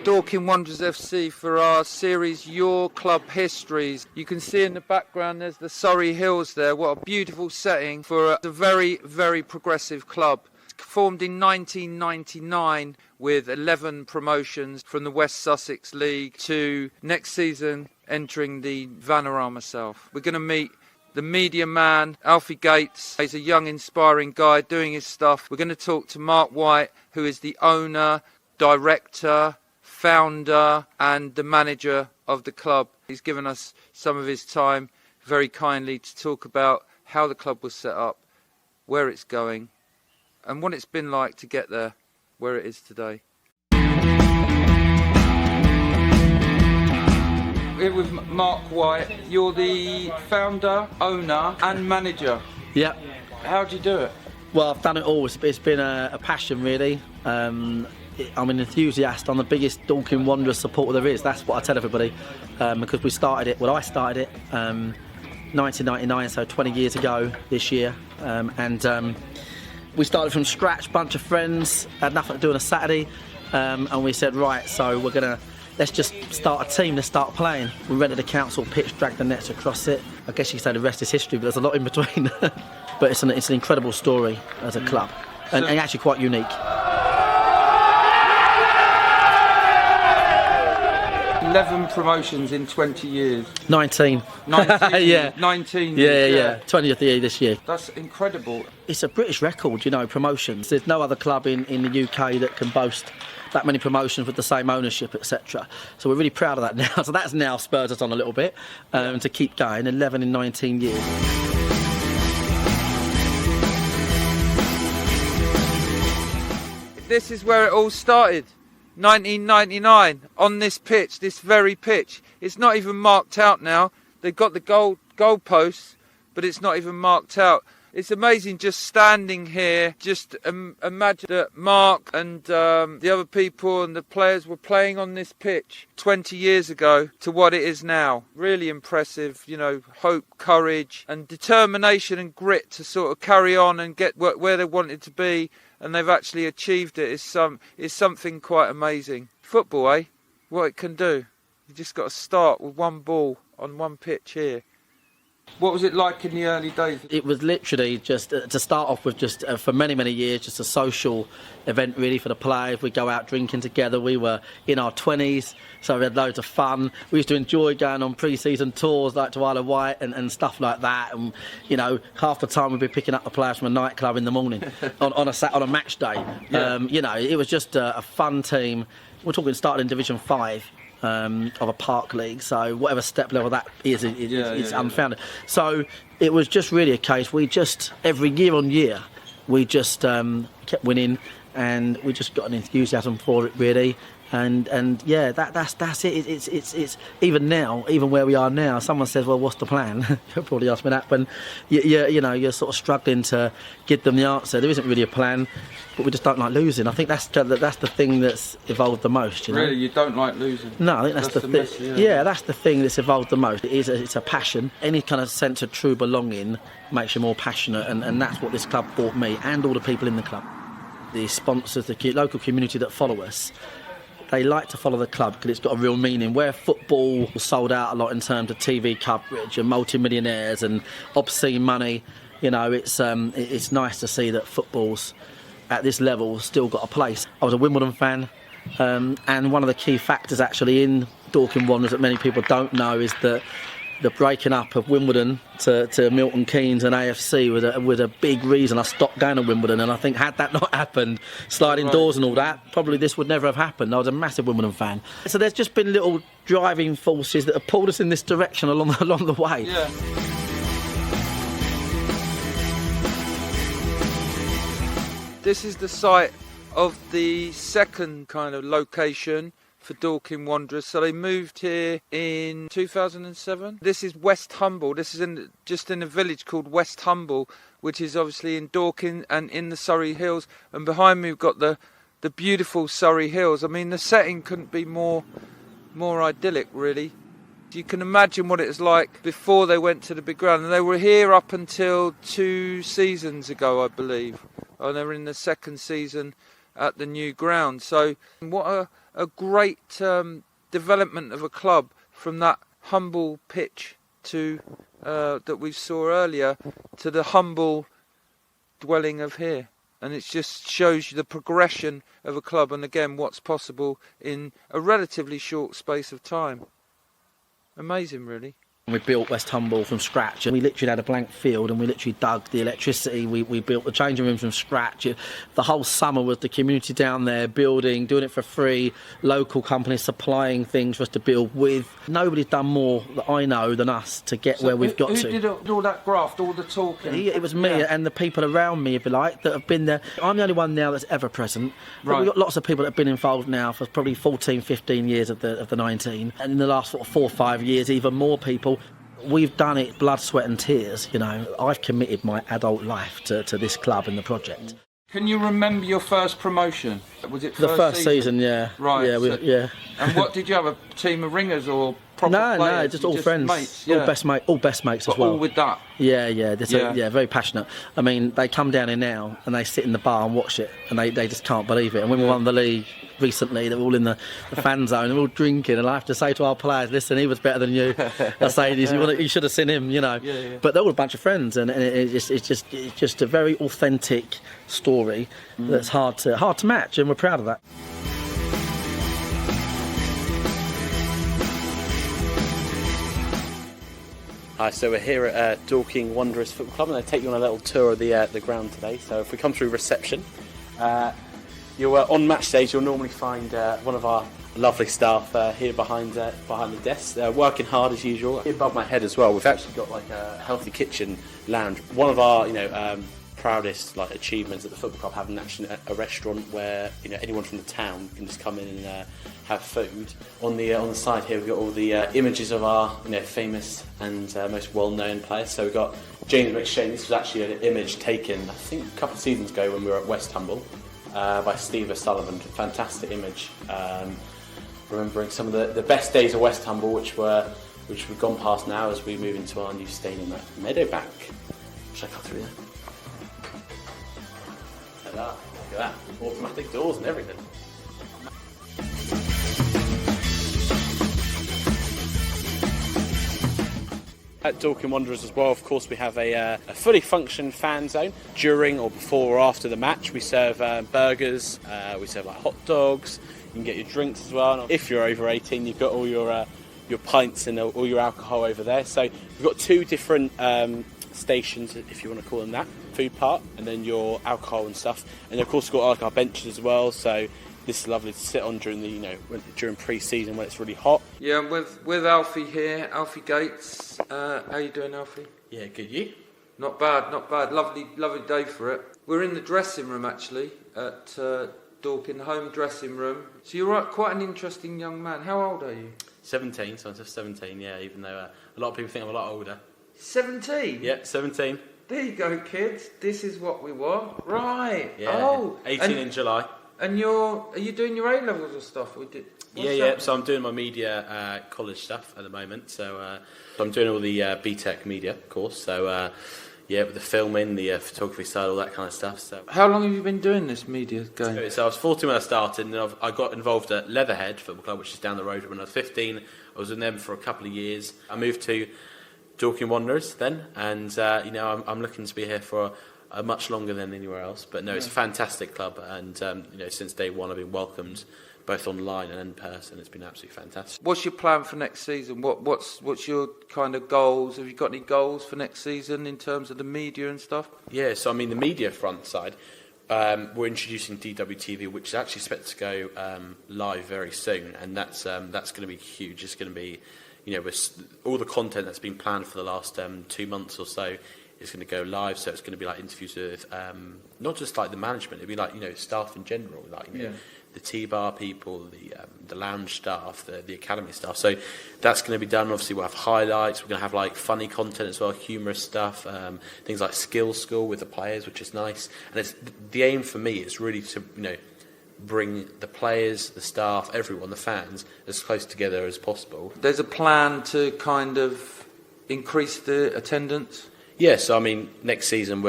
Dorking Wanderers FC for our series Your Club Histories. You can see in the background there's the Surrey Hills there. What a beautiful setting for a very, very progressive club. Formed in 1999 with 11 promotions from the West Sussex League to next season entering the Vanamara South. We're going to meet the media man, Alfie Gates. He's a young, inspiring guy doing his stuff. We're going to talk to Mark White, who is the owner, director, founder and the manager of the club. He's given us some of his time very kindly to talk about how the club was set up, where it's going, and what it's been like to get there, where it is today. Here with Mark White. You're the founder, owner and manager. Yeah. How do you do it? Well, I've done it all. It's been a passion, really. I'm an enthusiast. I'm the biggest Dorking Wanderers supporter there is. That's what I tell everybody. Because we started it, I started it 1999, so 20 years ago this year. We started from scratch, bunch of friends, had nothing to do on a Saturday. And we said, right, so let's just start a team, let's start playing. We rented a council pitch, dragged the nets across it. I guess you could say the rest is history, but there's a lot in between. But it's an incredible story as a club, and actually quite unique. 11 promotions in 20 years. 19. 19? Yeah. 19 years. Yeah, yeah. 20th year this year. That's incredible. It's a British record, promotions. There's no other club in the UK that can boast that many promotions with the same ownership, etc. So we're really proud of that now. So that's now spurred us on a little bit to keep going. 11 in 19 years. This is where it all started. 1999 on this pitch, this very pitch. It's not even marked out now. They've got the goal posts, but it's not even marked out. It's amazing just standing here. Just imagine that Mark and the other people and the players were playing on this pitch 20 years ago to what it is now. Really impressive, hope, courage and determination and grit to sort of carry on and get where they wanted to be. And they've actually achieved it. Is something quite amazing. Football, eh? What it can do. You just got to start with one ball on one pitch here. What was it like in the early days? It was literally just to start off with, just for many, many years, just a social event really for the players. We'd go out drinking together. We were in our 20s, so we had loads of fun. We used to enjoy going on pre-season tours like to Isle of Wight and stuff like that. And half the time we'd be picking up the players from a nightclub in the morning on a match day. Yeah. It was just a fun team. We're talking starting in Division 5. Of a park league, so whatever step level that is, it's unfounded. So it was just really a case, we just, every year on year, we just kept winning, and we just got an enthusiasm for it really. And yeah, that's it. It's even now, even where we are now. Someone says, "Well, what's the plan?" You'll probably ask me that, but you're sort of struggling to give them the answer. There isn't really a plan, but we just don't like losing. I think that's the thing that's evolved the most. Really, you don't like losing? No, I think that's the thing. Yeah, that's the thing that's evolved the most. It's a passion. Any kind of sense of true belonging makes you more passionate, and that's what this club brought me and all the people in the club, the sponsors, the local community that follow us. They like to follow the club because it's got a real meaning. Where football sold out a lot in terms of TV coverage and multi-millionaires and obscene money, it's nice to see that football's at this level still got a place. I was a Wimbledon fan, and one of the key factors actually in Dorking Wanderers that many people don't know is that the breaking up of Wimbledon to Milton Keynes and AFC was a big reason I stopped going to Wimbledon. And I think had that not happened, sliding doors and all that, probably this would never have happened. I was a massive Wimbledon fan. So there's just been little driving forces that have pulled us in this direction along the way. Yeah. This is the site of the second kind of location for Dorking Wanderers. So they moved here in 2007. This is West Humble. This is just in a village called West Humble, which is obviously in Dorking and in the Surrey Hills. And behind me we've got the beautiful Surrey Hills. I mean, the setting couldn't be more idyllic, really. You can imagine what it was like before they went to the big ground. And they were here up until 2 seasons ago, I believe. And they were in the second season. at the new ground. So what a great development of a club from that humble pitch to that we saw earlier to the humble dwelling of here. And it just shows you the progression of a club, and again what's possible in a relatively short space of time. Amazing, really. We built West Humble from scratch, and we literally had a blank field, and we literally dug the electricity. We built the changing room from scratch. The whole summer was the community down there building, doing it for free, local companies supplying things for us to build with. Nobody's done more that I know than us to get where we've got to. Who did all that graft, all the talking? It was me and the people around me, if you like, that have been there. I'm the only one now that's ever present. But we've got lots of people that have been involved now for probably 14, 15 years of the 19. And in the last 4 or 5 years, even more people. We've done it blood, sweat and tears, you know. I've committed my adult life to this club and the project. Can you remember your first promotion? Was it the first season? Yeah. Right. Yeah, yeah. And what, did you have a team of ringers or proper players? No, just all friends. Mates, all best mates as well. All with that? Yeah. Very passionate. I mean, they come down here now and they sit in the bar and watch it, and they just can't believe it. And when we won the league recently, they're all in the fan zone, they're all drinking, and I have to say to our players, listen, he was better than you. I say, you should have seen him, you know. Yeah. But they're all a bunch of friends, and it's just a very authentic story that's hard to match, and we're proud of that. Hi, so we're here at Dorking Wanderers Football Club, and I'll take you on a little tour of the ground today. So if we come through reception, you're on match days, you'll normally find one of our lovely staff here behind the desk, working hard as usual. Here above my head as well, we've actually got like a healthy kitchen lounge. One of our, proudest achievements at the football club, having actually a restaurant where anyone from the town can just come in and have food. On the side here, we've got all the images of our famous and most well-known players. So we've got James McShane. This was actually an image taken, I think, a couple of seasons ago when we were at West Humble by Steve O'Sullivan. Fantastic image, remembering some of the best days of West Humble, which we've gone past now as we move into our new stadium at Meadowbank. Should I cut through there? Look at that, automatic doors and everything. At Dorking Wanderers as well, of course, we have a fully functioning fan zone. During or before or after the match, we serve burgers, we serve hot dogs, you can get your drinks as well. If you're over 18, you've got all your pints and all your alcohol over there. So we've got 2 different stations, if you want to call them that, food part and then your alcohol and stuff, and of course we've got our benches as well, so this is lovely to sit on during the during pre-season when it's really hot. Yeah, I'm with Alfie here, Alfie Gates. How you doing, Alfie? Yeah, good. You? Not bad. Lovely day for it. We're in the dressing room actually at Dorking, the home dressing room. So you're quite an interesting young man. How old are you? 17, so I'm just 17, yeah, even though a lot of people think I'm a lot older. 17? Yeah, 17. There you go, kids. This is what we want. Right. Yeah. Oh. 18 in July. And are you doing your A-levels or stuff? Yeah. So I'm doing my media college stuff at the moment. So I'm doing all the BTEC media course. So with the filming, the photography side, all that kind of stuff. So how long have you been doing this media going? So I was 14 when I started, and then I got involved at Leatherhead Football Club, which is down the road. When I was 15, I was with them for a couple of years. I moved to Dorking Wanderers then, and I'm looking to be here for much longer than anywhere else. But no, it's a fantastic club, and since day one I've been welcomed both online and in person. It's been absolutely fantastic. What's your plan for next season? What's your kind of goals? Have you got any goals for next season in terms of the media and stuff? Yeah, so I mean the media front side, we're introducing DWTV, which is actually expected to go live very soon, and that's going to be huge. It's going to be, with all the content that's been planned for the last 2 months or so, is going to go live. So it's going to be like interviews with not just like the management, it'll be like staff in general, like the T-bar people, the lounge staff, the academy staff. So that's going to be done. Obviously, we'll have highlights. We're going to have like funny content as well, humorous stuff, things like skills school with the players, which is nice. And it's the aim for me is really to bring the players, the staff, everyone, the fans, as close together as possible. There's a plan to kind of increase the attendance? Yeah, so I mean, next season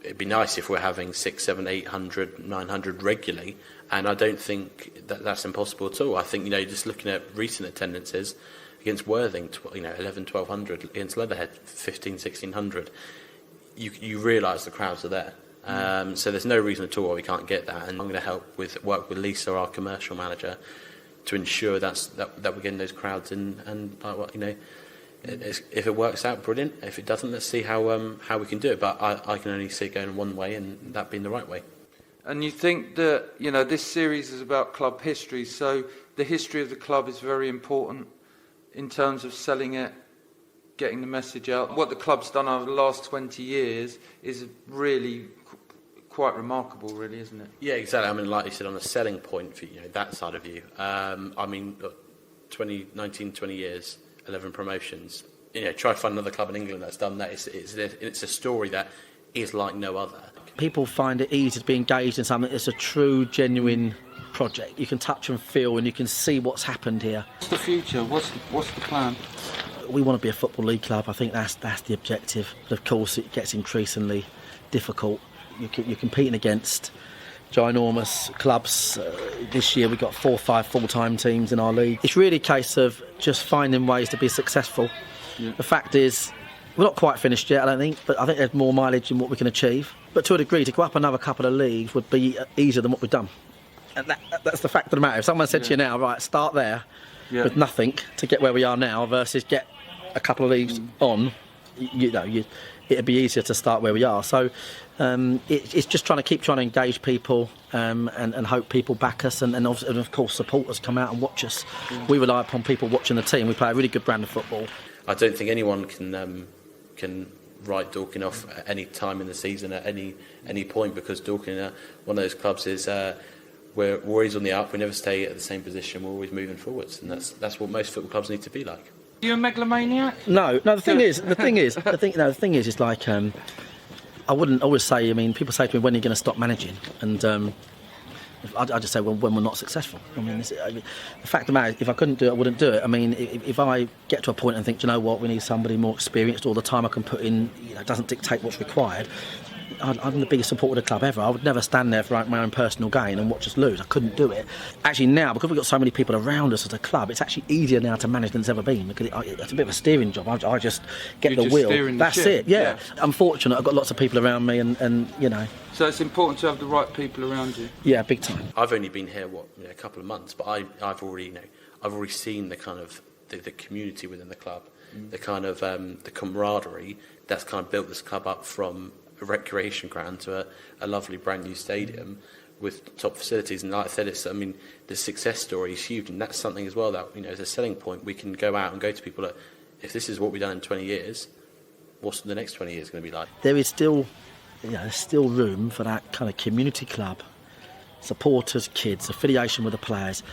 it'd be nice if we're having 600, 700, 800, 900 regularly, and I don't think that's impossible at all. I think, just looking at recent attendances against Worthing, 11, 1200, against Leatherhead, 15, 1600, you realise the crowds are there. So there's no reason at all why we can't get that, and I'm going to work with Lisa, our commercial manager, to ensure that we're getting those crowds in, and if it works out, brilliant. If it doesn't, let's see how we can do it. But I can only see it going one way, and that being the right way. And you think that, this series is about club history, so the history of the club is very important in terms of selling it, getting the message out. What the club's done over the last 20 years is really quite remarkable, really, isn't it? Yeah, exactly. I mean, like you said, on a selling point for that side of you. I mean, look, 20 years, 11 promotions. Try to find another club in England that's done that. It's a story that is like no other. People find it easy to be engaged in something that's a true, genuine project. You can touch and feel, and you can see what's happened here. What's the future? What's the plan? We want to be a Football League club. I think that's the objective. But of course, it gets increasingly difficult. You're competing against ginormous clubs. This year we've got 4 or 5 full-time teams in our league. It's really a case of just finding ways to be successful. Yeah. The fact is, we're not quite finished yet, I don't think, but I think there's more mileage in what we can achieve. But to a degree, to go up another couple of leagues would be easier than what we've done. And that's the fact of the matter. If someone said to you now, right, start there with nothing to get where we are now versus get a couple of leagues on, it'd be easier to start where we are. So it's just trying to engage people and hope people back us and of course supporters come out and watch us. Yeah. We rely upon people watching the team. We play a really good brand of football. I don't think anyone can write Dorking off at any time in the season at any point, because Dorking, one of those clubs, is we're always on the up. We never stay at the same position. We're always moving forwards, and that's what most football clubs need to be like. Are you a megalomaniac? No. The thing is, it's like I wouldn't always say. I mean, people say to me, "When are you going to stop managing?" And I just say, "Well, when we're not successful." I mean, the fact of the matter is, if I couldn't do it, I wouldn't do it. I mean, if I get to a point and think, "Do you know what, we need somebody more experienced, all the time I can put in, doesn't dictate what's required." I'm the biggest supporter of the club ever. I would never stand there for my own personal gain and watch us lose. I couldn't do it. Actually, now, because we've got so many people around us as a club, it's actually easier now to manage than it's ever been, because it's a bit of a steering job. I just get the wheel. That's it, yeah. I'm fortunate. I've got lots of people around me and. So it's important to have the right people around you? Yeah, big time. I've only been here, a couple of months, but I've already seen the kind of the community within the club, the kind of the camaraderie that's kind of built this club up from a recreation ground to a lovely brand new stadium with top facilities. And like I said, the success story is huge, and that's something as well that as a selling point, we can go out and go to people that, if this is what we've done in 20 years, what's the next 20 years going to be like? There is still, there's still room for that kind of community club, supporters, kids, affiliation with the players.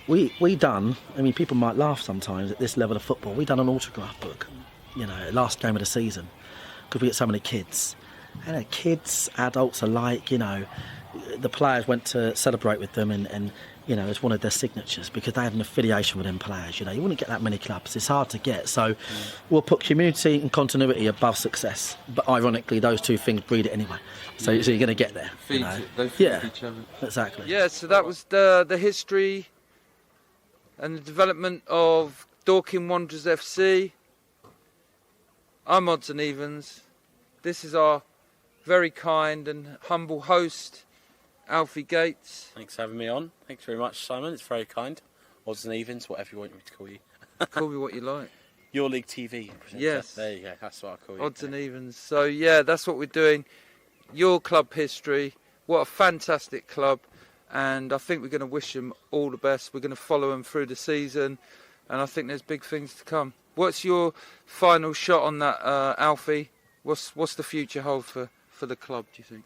We done. I mean, people might laugh sometimes at this level of football. We done an autograph book, last game of the season, because we get so many kids. And kids, adults alike, the players went to celebrate with them and it's one of their signatures, because they had an affiliation with them players. You wouldn't get that many clubs. It's hard to get. So we'll put community and continuity above success. But ironically, those two things breed it anyway. So you're going to get there. They feed each other. Exactly. Yeah, so that was the history and the development of Dorking Wanderers FC. I'm Odds and Evens. This is our very kind and humble host, Alfie Gates. Thanks for having me on. Thanks very much, Simon. It's very kind. Odds and Evens, whatever you want me to call you. Call me what you like. Your League TV presenter. Yes. There you go. That's what I call you. Odds and Evens. So, yeah, that's what we're doing. Your club history. What a fantastic club. And I think we're going to wish them all the best. We're going to follow them through the season. And I think there's big things to come. What's your final shot on that, Alfie? What's the future hold for the club, do you think?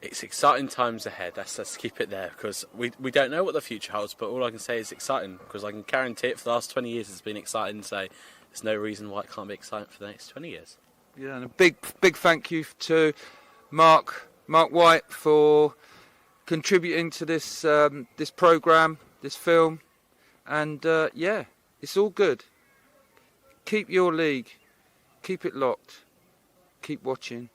It's exciting times ahead. Let's keep it there, because we don't know what the future holds, but all I can say is exciting, because I can guarantee it for the last 20 years it's been exciting, so there's no reason why it can't be exciting for the next 20 years. Yeah, and a big thank you to Mark White for contributing to this this programme, this film, and it's all good. Keep your league, keep it locked, keep watching.